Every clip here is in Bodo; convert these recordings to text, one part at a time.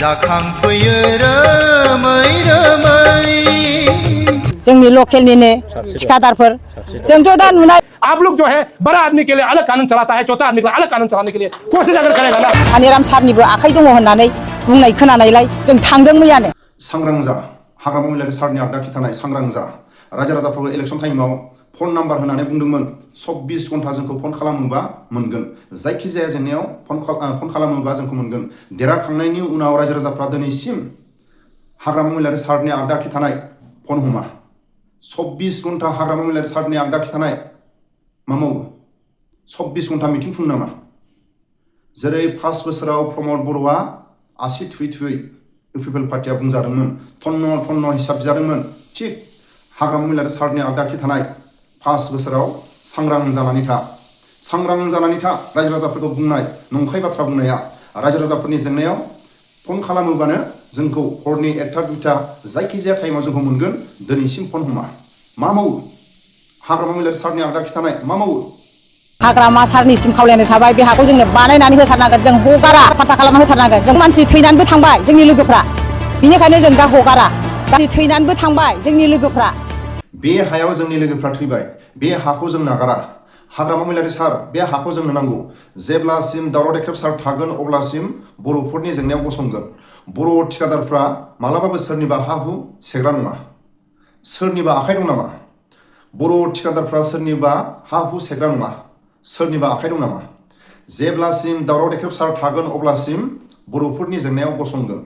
जाखांफैयो रोमै रोमै जोंनि लकेलनिनो ठिकादारफोर जोंथ' दा नुनाय आप लोग जो है बड़ा आदमी के लिए अलग कानून चलाता है, छोटा आदमी के लिए अलग कानून चलाने के लिए कोशिश अगर करेगा ना कानिराम सारनिबो आखाइ दङ होननानै बुंनाय खोनानायलाय जों थांदों मैयानो सांग्रां जा हाग्रामा महिलारि सारनि आगदा खिथानाय सांग्रां जा रायजो राजाफोरखौ इलेक्सन टाइमाव फन नाम्बार होनानै बुंदोंमोन 24 घन्टा जोंखौ फन खालामोबा मोनगोन जायखिजाया जेंनायाव फन खालामोबा जोंखौ मोनगोन देरहाखांनायनि उनाव रायजो राजाफ्रा दिनैसिम हाग्रामा महिलारि सारनि आगदा खिथानाय फन हमा 24 घन्टा हाग्रामा महिलारि सारनि आगदा खिथानाय मा मावो 24 घन्टा मिटिं खुङो नामा जेरै 5 बोसोराव प्रमद बर'आ आसि थुयै थुयै इउपिपिएल पार्टिया बुंजादोंमोन थन्न हिसाब जादोंमोन थिग हाग्रामा महिलारि सारनि आगदा खिथानाय 5 बोसोराव सांग्रां जानानै था रायजो राजाफोरखौ बुंनाय नंखाय बाथ्रा बुंनाया रायजो राजाफोरनि जेंनायाव फन खालामोबानो जोंखौ हरनि 1टा 2टा जायखिजाया टाइमाव जोंखौ मोनगोन दिनैसिम फन हमा मा मावो हाग्रामा महिलारि सारनि आगदा खिथानाय मा मावो हाग्रामा सारनिसिम खावलायनाय थाबाय बे हाखौ जोंनो बानायनानै होथारनांगोन जों हगारा फाथा खालामना होथारनांगोन जों मानसि थैनानैबो थांबाय जोंनि लोगोफ्रा बेनिखायनो जों दा हगारा मानसि थैनानैबो थांबाय जोंनि लोगोफ्रा बे हायाव जोंनि लोगोफ्रा थैबाय बे हाखौ जों नागारा हाग्रामा महिलारि सार बे हाखौ जोंनो नांगौ जेब्लासिम दावराव देख्रेब सार थागोन अब्लासिम बर'फोरनि जेंनायाव गसंगोन बर' ठिकादारफ्रा मालाबाबो सोरनिबा हा हु सेग्रा नङा सोरनिबा आखाइ दं नामा बर' ठिकादारफ्रा सोरनिबा हा हु सेग्रा नङा सोरनिबा आखाइ दं नामा जेब्लासिम दावराव देख्रेब सार थागोन अब्लासिम बर'फोरनि जेंनायाव गसंगोन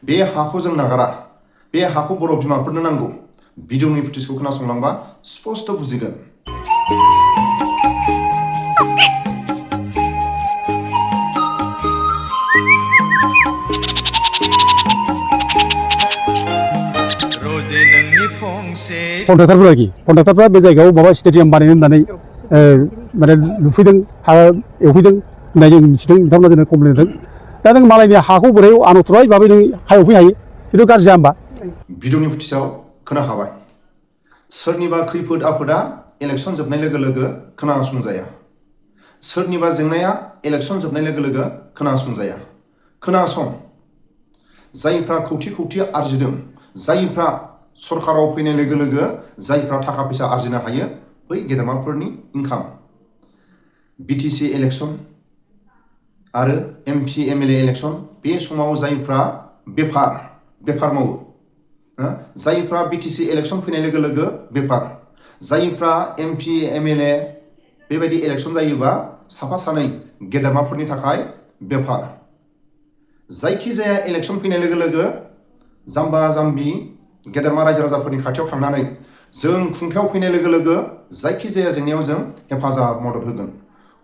बे हाखौ जों नागारा बे हाखौ बर' बिमाफोरनो नांगौ भिडिअनि फुटेजखौ खोनासंलांबा स्पष्ट बुजिगोन कन्ट्राक्टरफोर आरोखि कन्ट्राक्टरफ्रा बे जायगायाव माबा स्टेडियाम बानायनो होननानै माने लुफैदों हा एवफैदों होननाय जों मिथिदों नोंथांमोना जोंनो कमप्लेन होदों दा नों मालायनि हाखौ बोरै आनथुराय भाबै नों हा एवफै हायो बेथ' गाज्रि जाया होमबा भिडिअनि फुटेजाव खोनाखाबाय सोरनिबा खैफोद आफोदा इलेक्सन जोबनाय लोगो लोगो खोनासंजाया सोरनिबा जेंनाया इलेक्सन जोबनाय लोगो लोगो खोनासंजाया खोनासं जायफ्रा खौथि खौथि आरजिदों जायफ्रा सरकाराव फैनाय लोगो लोगो जायफ्रा थाखा फैसा आरजिनो हायो बै गेदेमाफोरनि इनकाम बिटिसि इलेक्सन आरो एमपि एमएलए इलेक्सन बे समाव जायफ्रा बेफार मावो जायफ्रा बिटिसि इलेक्सन फैनाय लोगो लोगो बेफार जायफ्रा एमपि एमएलए बेबायदि इलेक्सन जायोबा साफा सानै गेदेमाफोरनि थाखाय बेफार जायखिजाया इलेक्सन फैनाय लोगो लोगो जाम्बा जाम्बि गेदेरमा रायजो राजाफोरनि खाथियाव थांनानै जों खुंथायाव फैनाय लोगो लोगो जायखिजाया जेंनायाव जों हेफाजाब मदद होगोन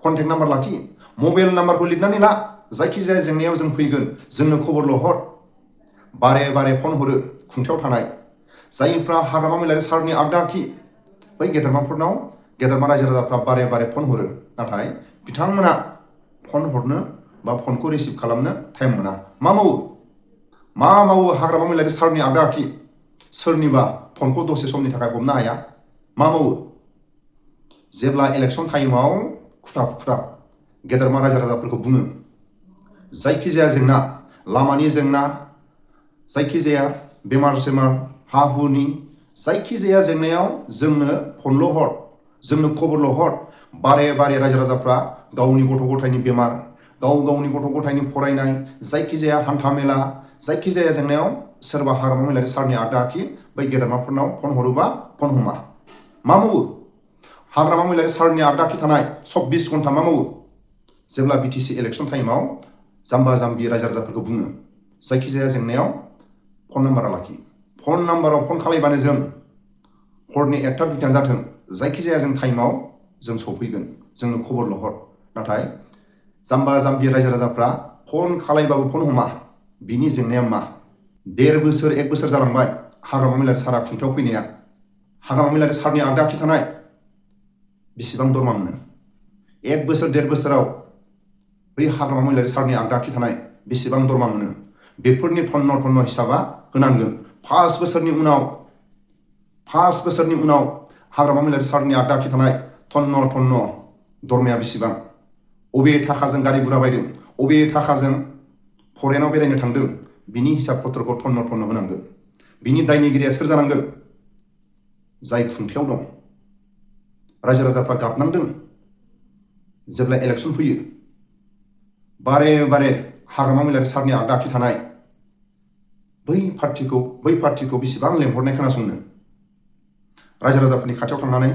कन्टेक्ट नाम्बार लाखि मबाइल नाम्बारखौ लिरनानै ला जायखिजाया जेंनायाव जों फैगोन जोंनो खबरल' हर बारे बारे फन हरो खुंथायाव थानाय जायफ्रा हाग्रामा महिलारि सारनि आगदा आखि बै गेदेरमाफोरनाव गेदेरमा रायजो राजाफ्रा बारे बारे फन हरो नाथाय बिथांमोना फन हरनो बा फनखौ रिसिभ खालामनो टाइम मोना मा मावो हाग्रामा महिलारि सारनि आगदा आखि सोरनिबा फनखौ दसे समनि थाखाय हमनो हाया मा मावो जेब्ला इलेक्सन टाइमाव खुथाब गेदेरमा रायजो राजाफोरखौ बुङो जायखिजाया जेंना लामानि जेंना जायखिजाया बेमार सेमार हा हुनि जायखिजाया जेंनायाव जोंनो फनल' हर जोंनो खबरल' हर बारे बारे रायजो राजाफ्रा गावनि गथ' गथायनि बेमार गावनि गथ' गथायनि फरायनाय जायखिजाया हान्था मेला जायखिजाया जेंनायाव सोरबा हाग्रामा महिलारि सारनि आगदा आखि बै गेदेरमाफोरनाव फन हरोबा फन हमा मा मावो हाग्रामा महिलारि सारनि आगदा आखि थानाय 24 घन्टा मा मावो जेब्ला बिटिसि इलेक्सन टाइमाव जाम्बा जाम्बि रायजो राजाफोरखौ बुङो जायखिजाया जेंनायाव फन नाम्बारा लाखि फन नाम्बाराव फन खालामबानो जों हरनि 1टा 2टा जाथों जायखिजाया जों टाइमाव जों सफैगोन जोंनो खबरल' हर नाथाय जाम्बा जाम्बि रायजो राजाफ्रा फन खालामबाबो फन हमा बिनि जेंनाया मा 1.5 बोसोर 1 बोसोर जालांबाय हाग्रामा महिलारि सारा खुंथायाव फैनाया हाग्रामा महिलारि सारनि आगदा आखि थानाय बेसेबां दरमा मोनो 1 बोसोर 1.5 बोसोराव बै हाग्रामा महिलारि सारनि आगदा आखि थानाय बेसेबां दरमा मोनो बेफोरनि थन्न हिसाबा होनांगोन 5 बोसोरनि उनाव हाग्रामा महिलारि सारनि आगदा आखि थानाय थन्न दरमाया बेसेबां अबे थाखाजों गारि गुरा बायदों अबे थाखाजों फरेनाव बेरायनो थांदों बिनि हिसाब पत्रखौ थन्न थन्न होनांगोन। बिनि दायनिगिरिया सोर जानांगोन? जाय खुंथायाव दं। रायजो राजाफ्रा गाबनांदों जेब्ला इलेक्सन फैयो बारे बारे हाग्रामा महिलारि सारनि आगदा आखि थानाय बै पार्टिखौ बेसेबां लेंहरनाय खोनासंनो। रायजो राजाफोरनि खाथियाव थांनानै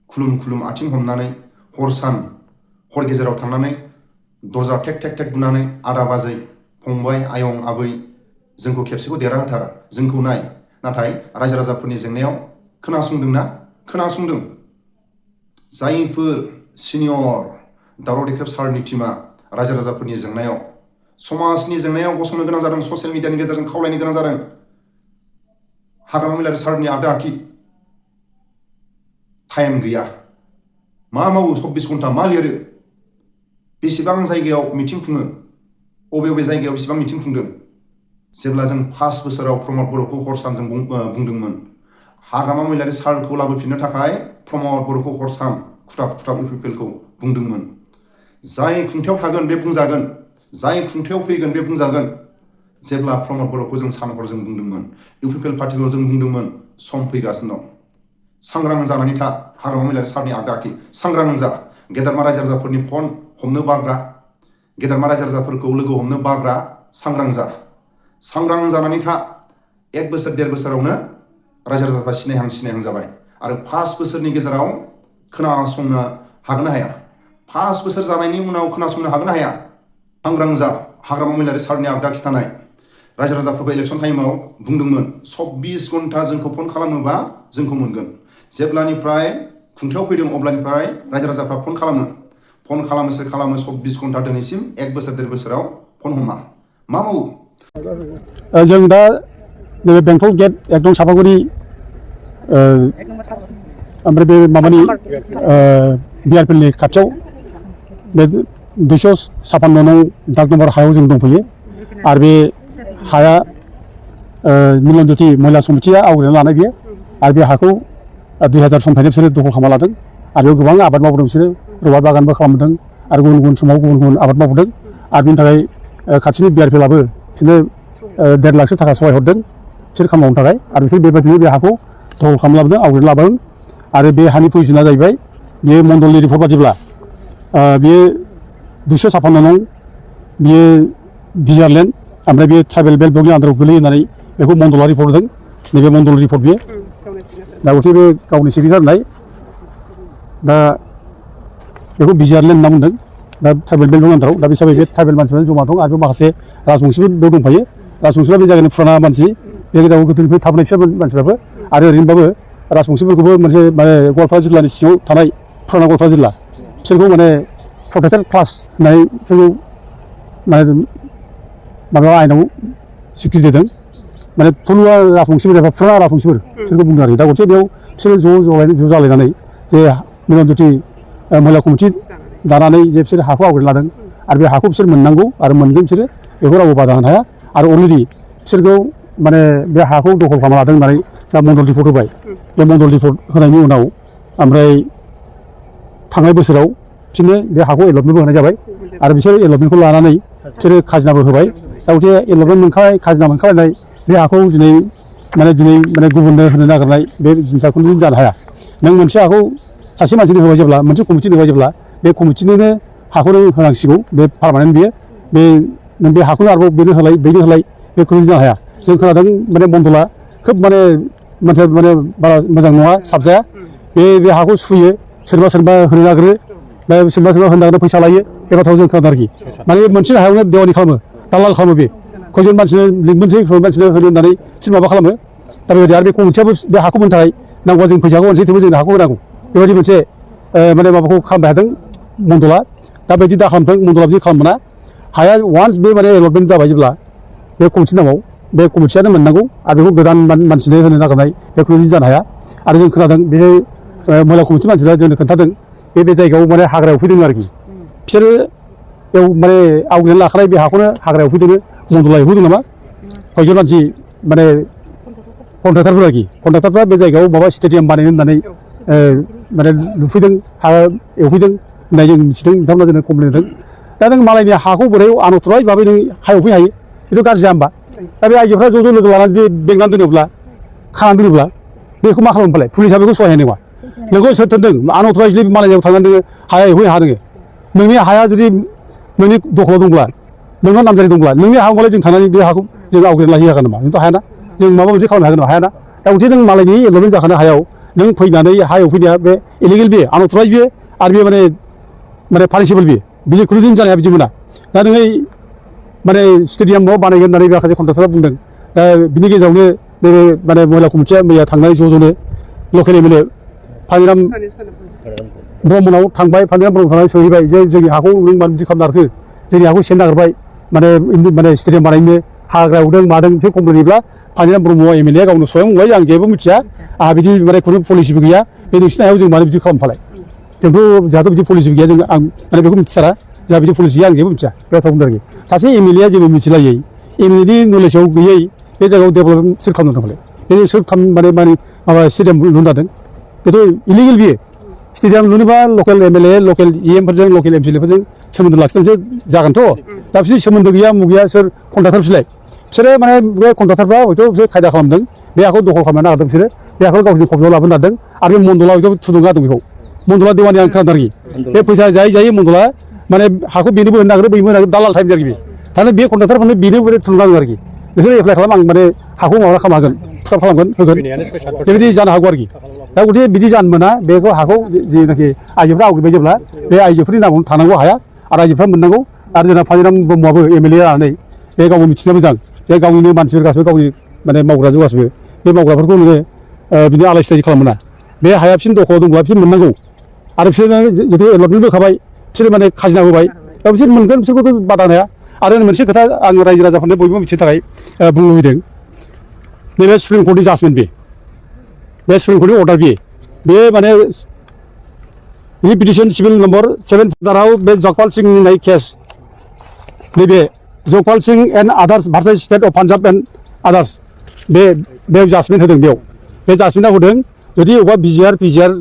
खुलुम खुलुम आथिं हमनानै हर सान हर गेजेराव थांनानै दरजा टेक टेक टेक बुनानै आदा बाजै फंबाय आयं आबै जोंखौ खेबसेखौ देरहाहोथार, जोंखौ नाय। नाथाय रायजो राजाफोरनि जेंनायाव खोनासंदोंना? खोनासंदों। जायफोर सिनियर दावराव देख्रेब सारनि टिमा रायजो राजाफोरनि जेंनायाव समाजनि जेंनायाव गसंनो गोनां जादों, ससियेल मिडियानि गेजेरजों खावलायनो गोनां जादों। हाग्रामा महिलारि सारनि आगदा आखि टाइम गैया। मा मावो 24 घन्टा मा लिरो? बेसेबां जायगायाव मिटिं खुङो? बबे जायगायाव बेसेबां मिटिं खुंदों? जेब्ला जों 5 बोसोराव प्रमद बर'खौ हर सानजों बुंदोंमोन हाग्रामा महिलारि सारखौ लाबोफिननो थाखाय प्रमद बर'खौ हर सान खुथाब खुथाब इउपिपिएलखौ बुंदोंमोन। जाय खुंथायाव थागोन बे बुंजागोन, जाय खुंथायाव फैगोन बे बुंजागोन। जेब्ला प्रमद बर'खौ जों सान हर जों बुंदोंमोन, इउपिपिएल पार्टिखौ जों बुंदोंमोन सम फैगासिनो दं। सांग्रां जानानै था हाग्रामा महिलारि सारनि आगदा आखि। सांग्रां जा। गेदेरमा रायजो राजाफोरनि फन हमनो बाग्रा, गेदेरमा रायजो राजाफोरखौ लोगो हमनो बाग्रा सांग्रां जा। सांग्रां जानानै था। 1 बोसोर 1.5 बोसोरावनो रायजो राजाफ्रा सिनायहां जाबाय आरो 5 बोसोरनि गेजेराव खोनासंनो हागोन ना हाया? 5 बोसोर जानायनि उनाव खोनासंनो हागोन ना हाया? सांग्रां जा। हाग्रामा महिलारि सारनि आगदा खिथानाय रायजो राजाफोरखौ इलेक्सन टाइमाव बुंदोंमोन 24 घन्टा जोंखौ फन खालामोबा जोंखौ मोनगोन। जेब्लानिफ्राय खुंथायाव फैदों अब्लानिफ्राय रायजो राजाफ्रा फन खालामो 24 घन्टा दिनैसिम 1 बोसोर 1.5 बोसोराव फन हमा। मा मावो? जों दा नैबे बेंटल गेट एकदम सापागुरि ओमफ्राय बे माबानि बिआरपिएलनि खाथियाव बे 256 नं दाग नम्बर हायाव जों दंफैयो आरो बे हाया मिलन ज्योति महिला समितिया आवग्रिना लानाय बियो आरो बे हाखौ 2000 समनिफ्रायनो बिसोरो दखल खालामना लादों आरो बेयाव गोबां आबाद मावदों बिसोरो रबार बागानबो खालामदों आरो गुबुन गुबुन समाव गुबुन गुबुन आबाद मावदों आरो बिनि थाखाय खाथिनि बिआरपिएलाबो बिसोरनो 1.5 लाखसो थाखा सहाय हरदों बिसोर खामानि मावनो थाखाय आरो बिसोर बेबायदिनो बे हाखौ दखल खालामना लाबोदों आवग्रिना लाबोदों आरो बे हानि पजिसना जाहैबाय बेयो मण्डलनि रिपर्ट बादिब्ला बेयो 256 नं बियो भिजारलेण्ड ओमफ्राय बे ट्राइबेल बेल्ट ब्लकनि आन्दाराव गोलैयो होननानै बेखौ मण्डला रिपर्ट होदों। नैबे मण्डल रिपर्ट बियो दा गथे बे गावनि सिगनेसार होनाय दा बेखौ भिजारलेण्ड होनना बुंदों दा ट्राइबेल बेल्ट ब्लकनि आन्दाराव दा बे हिसाबै बे ट्राइबेल मानसिफोरा जमा दं आरो माखासे राजबंसिफोरबो दंफायो। राजबंसिफ्रा बे जायगानि फुराना मानसि बे जायगायाव गोदोनिफ्राय थाबोनाय मानसिफ्राबो आरो ओरैनोबाबो राजबंसिफोरखौबो मोनसे माने गवालपारा जिल्लानि सिङाव थानाय फुराना गवालपारा जिल्ला बिसोरखौ माने प्रटेक्टेड क्लास होननानै बिसोरखौ माने माबायाव आयेनाव स्वीकृति होदों माने थलुवा राजबंसिफोर जायफ्रा फुराना राजबंसिफोर बिसोरखौ बुंदों आरो दा गथे बेयाव बिसोरो ज' जालायनानै जे मिलन ज्योति महिला कमिटि दानानै जे बिसोर हाखौ आवग्रिना लादों आरो बे हाखौ बिसोर मोननांगौ आरो मोनगोन बिसोरो बेखौ रावबो बादा होनो हाया आरो अलरेडि बिसोरखौ माने बे हाखौ दखल खालामना लादों होननानै जा मण्डल रिपर्ट होबाय बे मण्डल रिपर्ट होनायनि उनाव ओमफ्राय थांनाय बोसोराव बिसोरनो बे हाखौ एलटमेन्टबो होनाय जाबाय आरो बिसोर एलटमेन्टखौ लानानै बिसोरो खाजोनाबो होबाय दा गथे एलटमेन्ट मोनखाबाय खाजोना मोनखाबायनाय बे हाखौ दिनै माने गुबुननो होनो नागिरनाय बे जिनिसा खुनु जानो हाया। नों मोनसे हाखौ सासे मानसिनो होबाय जेब्ला मोनसे कमिटिनो होबाय जेब्ला बे कमिटिनोनो हाखौ होनांसिगौ बे पारमानेन्ट बियो बे नों बे हाखौनो आरोबाव बेनो होलाय बे खुनु जानो हाया। जों खोनादों माने मण्डला खोब माने मानसिया माने बारा मोजां नङा साबजाया बे हाखौ सुयो सोरबा होनो नागिरो बा सोरबा होनो नागिरो फैसा लायो बे बाथ्राखौ जों खोनादों आरोखि माने मोनसे हायावनो देवानि खालामो दालाल खालामो बे खयजन मानसिनो लिंबोनोसै खयजन मानसिनो होनो होननानै सोर माबा खालामो दा बेबायदि आरो बे कमिटियाबो बे हाखौ मोननो थाखाय नांगौबा जों फैसाखौ होनोसै थेवबो जोंनो हाखौ होनांगौ बेबायदि मोनसे माने माबाखौ खालामबाय थादों मण्डला दा बेबायदि दा खालामथों मण्डला बिदि खालामना हाया वान्स बे माने एलटमेन्ट जाबाय जेब्ला बे कमिटि नामाव बे कमिटियानो मोननांगौ आरो बेखौ गोदान मानसिनो होनो नागिरनाय बे खुनु जानो हाया आरो जों खोनादों बे महिला कमिटि मानसिफ्रा जोंनो खोन्थादों बे जायगायाव माने हाग्रायाव फैदों आरोखि बिसोरो बेयाव माने आवग्रिनानै लाखानाय बे हाखौनो हाग्रायाव फैदों मण्डला होदों नामा खयजन मानसि माने कन्ट्राक्टारफोर आरोखि कन्ट्राक्टारफ्रा बे जायगायाव माबा स्टेडियाम बानायनो होननानै माने लुफैदों हा एवफैदों होननाय जों मिथिदों बिथांमोना जोंनो कमप्लेन होदों दा नों मालायनि हाखौ बोरै आनथराय भाबै नों हायाव फैनो हायो बेथ' गाज्रि जाया होमबा दा बे आइजोफ्रा ज' ज' लोगो लानानै जुदि बेंनानै दोनोब्ला खानानै दोनोब्ला बेखौ मा खालामनो फालाय पुलिसा बेखौ सहाय होनाय नङा नोंखौ सोर थोनदों आनअथराइजलि मालायनाव थांनानै नोङो हाया एवहै हा नोङो नोंनि हाया जुदि नोंनि दखलाव दंब्ला नोंनाव नामजारि दंब्ला नोंनि हाखौलाय जों थांनानै बे हाखौ जों आवग्रिना लाहैनो हागोन नामा जोंथ' हायाना जों माबा मोनसे खालामनो हागोन नामा हायाना दा गथे नों मालायनि एल'मेन्ट जाखानाय हायाव नों फैनानै हा एवफैनाया बे इलिगेल बे आनअथराइज बे आरो बे माने पानिसेबल बे खुनुदिन जानाया बिदि मोना दा नोङो माने स्टेडियामाव बानायगोन होननानै माखासे कन्ट्राक्टरा बुंदों दा बिनि गेजेरावनो नैबे माने महिला कमिटिया मैया थांनानै ज' लकेल एमएलए फानिराम ब्रह्मनाव थांबाय फानिराम ब्रह्म थांनानै सोंहैबाय जे जोंनि हाखौ नों मानो बिदि खालामनो हाखो जोंनि हाखौ सेन नागिरबाय माने स्टेडियाम बानायनो हाग्रा एवदों मादों बिसोर कमप्लेन फानिराम ब्रह्म एमएलए गावनो स्वयं बुंबाय आं जेबो मिथिया आंहा बिदि माने खुनु पलिसिबो गैया बे नोंसिनि हायाव जों मानो बिदि खालामफालाय जोंथ' जोंहाथ' बिदि पलिसिबो गैया जों आं माने बेखौ मिथिथारा जोंहा बिदि पलिसि गैया आं जेबो मिथिया बे बाथ्रा बुंदों आरोखि सासे एमएलएआ जेबो मिथिलायै एमएलएनि नलेजाव गैयै बे जायगायाव डेभेलपमेन्ट सोर खालामनो थांबाय बे सोर माने माबा स्टेडियाम लुनो जादों बेथ' इलिगेल बियो स्टेडियाम लुनोबा लकेल एमएलए लकेल इएमफोरजों लकेल एमसिएलएफोरजों सोमोन्दो लाखिनानैसो जागोनथ' दा बिसोर सोमोन्दो गैया मुगैया सोर कन्ट्राक्टर बिसोरो माने बे कन्ट्राक्टरफ्रा हयथ' बिसोर खायदा खालामदों बे हाखौ दखल खालामनो नागिरदों बिसोरो बे हाखौ गावसोरनि कब्जायाव लाबोनो नागिरदों आरो बे मन्दला हयथ' थुलुंगा दं बेखौ मन्दला देवानि आं खोनादों आरोखि बे फैसा जायै मन्दला माने हाखौ बेनोबो होनो नागिरो बैबो होनो नागिरो दालाल टाइप आरोखि थारमाने बे कन्ट्राक्टरफोरनो बेनो थुलुंगा होदों आरोखि नोंसोर एप्लाइ खालाम आं माने हाखौ माबा खालामनो हागोन फुराब खालामगोन होगोन बेबायदि जानो हागौ आरोखि दा गथे बिदि जानो मोना बेखौ हाखौ जेनाखि आइजोफ्रा आवग्रिबाय जेब्ला बे आइजोफोरनि नामावनो थानांगौ हाया आरो आइजोफ्रा मोननांगौ आरो जोंना फानिराम ब्रह्मआबो एमएलए जानानै बे गावबो मिथिनो मोजां जे गावनिनो मानसिफोर गासिबो गावनि माने मावग्राजों गासिबो बे मावग्राफोरखौ नोङो बिदिनो आलाय सिलाय खालामनो मोना बे हाया बिसोरनि दखलाव दंब्ला बिसोर मोननांगौ आरो बिसोरनो जितु एलटमेन्ट होखाबाय बिसोर माने खाजिना होबाय दा बिसोर मोनगोन बिसोरखौथ' बादा होनाया आरो मोनसे खोथा आं रायजो राजाफोरनो बयबो मिथिनो थाखाय बुंनो लुबैदों नैबे सुप्रिम कर्टनि जाजमेन्ट बे सुप्रिम कर्टनि अर्डार बे माने पिटिसन सिभिल नम्बर 7 दाराव बे जगपाल सिंह होननाय केस नैबे Jagpal Singh and others versus state of Punjab and others बे जाजमेन्ट होदों बेयाव बे जाजमेन्टआव होदों जुदि अबेबा बिजिआर पिजिआर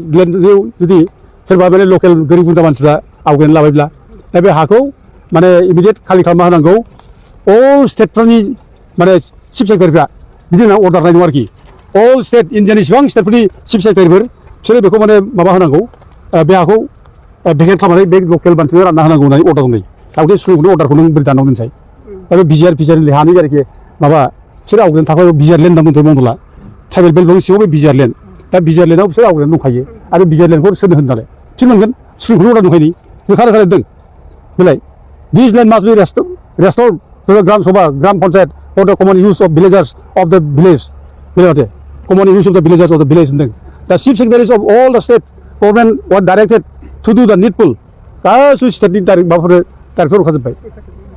जुदि सोरबा माने लकेल गोरिब गुन्द्रा मानसिफ्रा आवगायनानै लाबायब्ला दा बे हाखौ माने इमिडियेट खालि खालामना होनांगौ अल स्टेटफोरनि माने चिफ सेक्रेटारिफ्रा बिदि होनना अर्डार होनाय दं आरोखि अल स्टेट इन्डियानि इसिबां स्टेटफोरनि चिफ सेक्रेटारिफोर बिसोरो बेखौ माने माबा होनांगौ बे हाखौ भेकेट खालामनानै बे लकेल मानसिफोर रानना होनांगौ होननानै अर्डार दं दा बे सुप्रिम कर्टनि अर्डारखौ नों बोरै दानाव दोनसाय दा बे बिजिआर पिजिआर हानि आरोखि माबा बिसोर आवगायनानै थाखाय बिजिआर लेन्ड होनना बुंदों मन्दला ट्राइबेल बेल्ट दं सिङाव बे बिजिआर लेन्ड दा बिजिआर लेन्डआव बिसोर आवगायनानै दंखायो आरो बिजिआर लेन्डखौ सोरनो होनो नालाय बिसोर मोनगोन सुप्रिम कर्टनि अर्डार दंखायो रोखा रोखा लिरदों बेलाय this land must be restored to the Gram Sabha, Gram Panchayat for the common use of villagers of the village. Common use of the villagers of the village. The chief secretaries of all the state government were directed to do the needful. गासिबो स्टेटनि माबाफोर डाइरेक्टर होखाजोब्बाय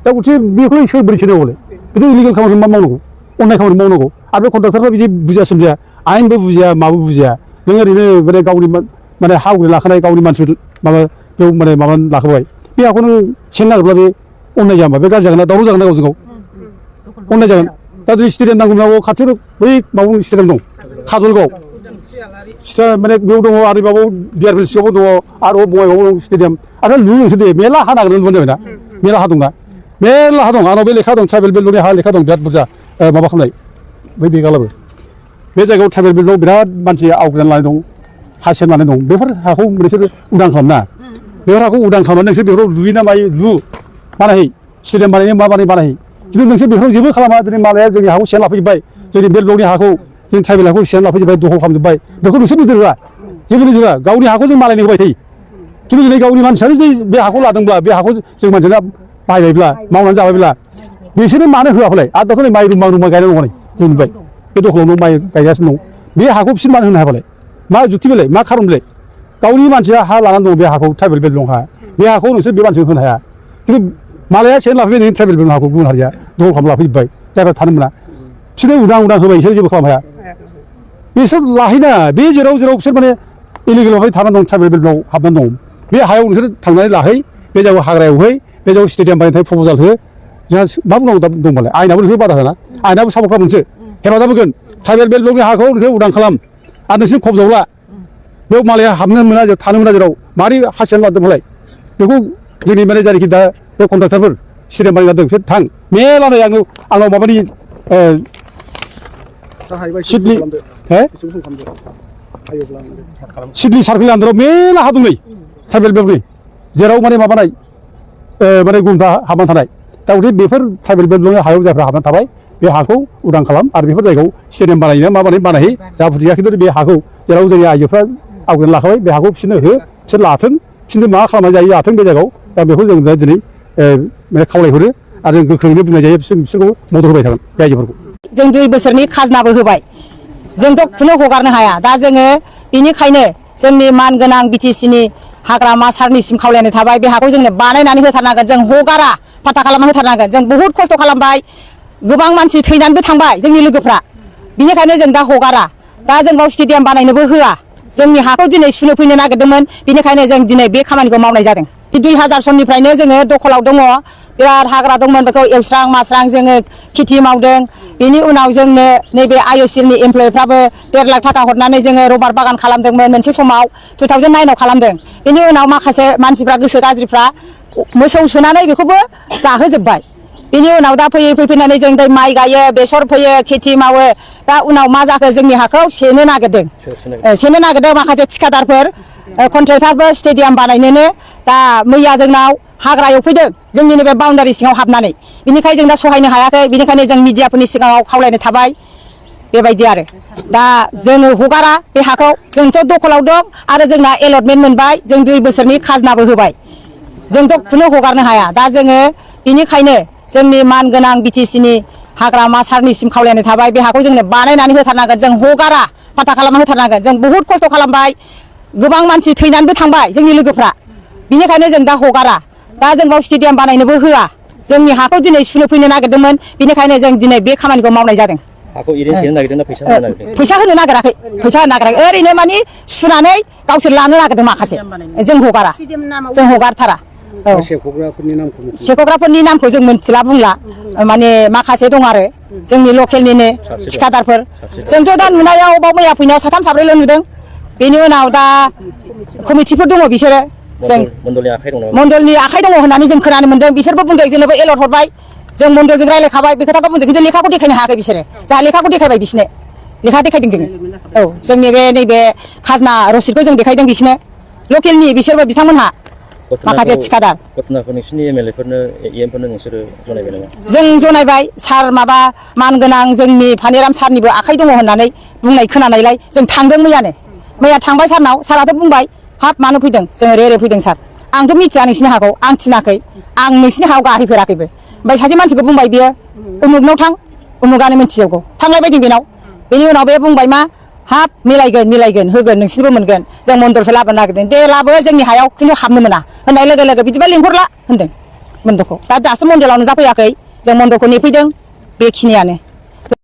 दा गथे बेखौ सोर बोरै सोनो हले बिदि इलिगेल खामानि मा मावनांगौ अननाय खामानि मावनांगौ आरो बे कन्ट्राक्टरफ्रा बिदि बुजिया सोमजिया आयेनबो बुजिया माबो बुजिया नों ओरैनो माने गावनि माने हा लाखानाय गावनि मानसि माबा बेयाव माने माबा लाखाबाय बे हाखौ नों सेन नागिरब्ला बे अननाय जाया बे गाज्रि जागोन ना दावराव जागोन ना गावजों गाव अननाय जागोन दा जुदि स्टेडियाम नांगौ खाथियाव बै माबा स्टेडियाम दं काजलगाव माने बेयाव दङ आरो माबाव डिआरबिएल सिङावबो दङ आरो बङाइगावआव दं स्टेडियाम आरो लुनो नोंसोर दे मेरला हा नागिरनानै जाबाय ना मेरला हा दंना मेरला हा दं आंनाव बे लेखा दं ट्राइबेल बेल्टनि हा लेखा दं बिराद बुरजा माबा खालामनाय बै बेगालाबो बे जायगायाव ट्राइबेल बेल्टआव बिराद मानसि आवग्रिनानै लानाय दं हा सेन लानाय दं बेफोर हाखौ नोंसोर उदां खालामना बेफोर हाखौ उदां खालामनानै नोंसोर बेफोराव लुयोना मायो लु बानायहै स्टेडियाम बानायनो मा बानायहै खिन्थु नोंसोर बेफोराव जेबो खालामा जोंनि मालाया जोंनि हाखौ सेन लाफैजोब्बाय जोंनि बेल्ट ब्लकनि हाखौ जोंनि ट्राइबेल हाखौ सेन लाफैजोब्बाय दखल खालामजोब्बाय बेखौ नोंसोर नोजोर होआ जेबो नोजोर होआ गावनि हाखौ जों मालायनो होबाय थायो खिन्थु दिनै गावनि मानसियानो जुदि बे हाखौ लादोंब्ला बे हाखौ जों मानसिया बाहायबायब्ला मावनानै जाबायब्ला बिसोरो मानो होआफालाय आरो दाथ' नै माइ रुमा गायनाय दङ नै जों नुबाय बे दखलावनो माइ गायगासिनो दं बे हाखौ बिसोर मानो होनो हायाफालाय मा जुक्ति बेलाय मा खारन बेलाय गावनि मानसिया हा लानानै दं बे हाखौ ट्राइबेल बेल्ट दं हा बे हाखौ नोंसोर बे मानसिनो होनो हाया खिन्थु मालाया सेन लाफैबाय नोंनि ट्राइबेल बेल्ट हाखौ गुबुन हारिया दखल खालामना लाफैजोब्बाय जायफ्रा थानो मोना बिसोरो उदां होबाय बिसोर जेबो खालामनो हाया बिसोर लाहैना बे जेराव बिसोर माने इलिगेल भाबै थानानै दं ट्राइबेल बेल्टआव हाबनानै दं बे हायाव नोंसोर थांनानै लाहै बे जायगायाव हाग्रा एवहै बे जायगायाव स्टेडियाम बानायनो थाखाय प्रप'जाल हो जोंहा मा बुंनांगौ दंबालाय आयेनाबो नोंसोर बादा होना आयेनाबो सापर्ट मोनसे हेफाजाब होगोन ट्राइबेल बेल्टनि हाखौ नोंसोर उदां खालाम आरो नोंसोर खबजाव ला बेयाव मालाया हाबनो मोना थानो मोना जेराव मारै हासियानो लादों मालाय बेखौ जोंनि माने जायनाखि दा बे कन्ट्राक्टरफोर स्टेडियाम बानायना दों बिसोर थां मेरला नै आंनाव माबानि सिडली सिडली सार्केल आन्दाराव मेरला हा दं नै ट्राइबेल बेल्टनि जेराव माने माबानाय माने गुबुनफ्रा हाबनानै थानाय दा गथे बेफोर ट्राइबेल बेल्टनि हायाव जायफ्रा हाबनानै थाबाय बे हाखौ उदां खालाम आरो बेफोर जायगायाव स्टेडियाम बानायनो बानायहै जाफुदिया खिन्थु बे हाखौ जेराव जोंनि आइजोफ्रा आवग्रिनानै लाखाबाय बे हाखौ बिसोरनो हो बिसोर लाथों बिसोरनो मा खालामनानै जायो लाथों बे जायगायाव दा बेखौ जों दा दिनै माने खावलायहरो आरो जों गोख्रोङैनो बुंनाय जायो बिसोरखौ मदद होबाय थागोन बे आइजोफोरखौ जों 2 बोसोरनि खाजोनाबो होबाय जोंथ' खुनु हगारनो हाया दा जोङो बेनिखायनो जोंनि मानगोनां बिटिसिनि हाग्रामा सारनिसिम खावलायनाय थाबाय बे हाखौ जोंनो बानायनानै होथारनांगोन जों हगारा फाथा खालामना होथारनांगोन जों बहुद खस्थ' खालामबाय गोबां मानसि थैनानैबो थांबाय जोंनि लोगोफ्रा बिनिखायनो जों दा हगारा दा जों बाव स्टेडियाम बानायनोबो होआ जोंनि हाखौ दिनै सुनो फैनो नागिरदोंमोन बेनिखायनो जों दिनै बे खामानिखौ मावनाय जादों 2000 सननिफ्रायनो जोङो दखलाव दङ बिराद हाग्रा दंमोन बेखौ एवस्रां मास्रां जोङो खेथि मावदों बेनि उनाव जोंनो नैबे आइअसिएलनि एमप्लयिफ्राबो 1.5 लाख थाखा हरनानै जोङो रबार बागान खालामदोंमोन मोनसे समाव 2009 आव खालामदों बेनि उनाव माखासे मानसिफ्रा गोसो गाज्रिफ्रा मोसौ सोनानै बेखौबो जाहोजोब्बाय बेनि उनाव दा फैनानै जों दा माइ गायो बेसर फोयो खेथि मावो दा उनाव मा जाखो जोंनि हाखौ सेनो नागिरदों माखासे थिखादारफोर कन्ट्रेक्टारफोर स्टेडियाम बानायनोनो दा मैया जोंनाव हाग्रा एवफैदों जोंनि नैबे बाउन्डारि सिङाव हाबनानै बिनिखायनो जों दा सहायनो हायाखै बिनिखायनो जों मिडियाफोरनि सिगाङाव खावलायनाय थाबाय बेबायदि आरो दा जोङो हगारा बे हाखौ जोंथ' दखलाव दं आरो जोंना एलटमेन्ट मोनबाय जों 2 बोसोरनि खाजोनाबो होबाय जोंथ' खुनु हगारनो हाया दा जोङो बिनिखायनो जोंनि मानगोनां बिटिसिनि हाग्रामा सारनिसिम खावलायनाय थाबाय बे हाखौ जोंनो बानायनानै होथारनांगोन जों हगारा फाथा खालामना होथारनांगोन जों बहुद खस्थ' खालामबाय गोबां मानसि थैनानैबो थांबाय जोंनि लोगोफ्रा बिनिखायनो जों दा हगारा दा जों बाव स्टेडियाम बानायनोबो होआ जोंनि हाखौ दिनै सुनो फैनो नागिरदोंमोन बेनिखायनो जों दिनै बे खामानिखौ मावनाय जादों हाखौ एरैनो सेनो नागिरदोंना फैसा होनो नागिरदों फैसा होनो नागिराखै ओरैनो माने सुनानै गावसोर लानो नागिरदों माखासे जों हगारथारा सेख'ग्राफोरनि नामखौ जों मोनथिला बुंला माने माखासे दं आरो जोंनि लकेलनिनो थिखादारफोर जोंथ' दा नुनायाव बाव मैया फैनायाव 3 4ल' नुदों बेनि उनाव दा कमिटिफोर दङ बिसोरो जों मण्डलनि आखाइ दङ होननानै जों खोनानो मोन्दों बिसोरबो बुंदों जेनेबा एलर्ट हरबाय जों मण्डलजों रायलायखाबाय बे खोथाखौ बुंदों खिन्थु लेखाखौ देखायनो हायाखै बिसोरो जोंहा लेखाखौ देखायबाय बिसोरनो लेखा देखायदों जोङो औ जोंनि नैबे खाजोना रसिदखौ जों देखायदों बिसोरनो लकेलनि बिसोरबो बिथांमोनहा माखासे थिखादार नोंसिनि एमएलएफोरनो एमफोरनो नोंसोरो जनायबाय नामा जों जनायबाय सार माबा मानगोनां जोंनि फानिराम सारनिबो आखाइ दङ होननानै बुंनाय खोनानायलाय जों थांदों मैया थांबाय सारनाव साराथ' बुंबाय हाब मानो फैदों जोङो रेरे फैदों सार आंथ' मिथिया नोंसिनि हाखौ आं थिनाखै आं नोंसिनि हायाव गाहैफेराखैबो ओमफ्राय सासे मानसिखौ बुंबाय बियो उमुगनाव थां उमुगानो मिथिजोबगौ थांलायबाय जों बेनाव बेनि उनाव बे बुंबाय मा हाब मिलायगोन होगोन नोंसिनिबो मोनगोन जों मण्डलसो लाबोनो नागिरदों दे लाबो जोंनि हायाव खिन्थु हाबनो मोना होननाय लोगो लोगो बिदिबा लिंहरला होनदों मण्डलखौ दासो मण्डलाव नुजाफैयाखै जों मण्डलखौ नेफैदों बेखिनियानो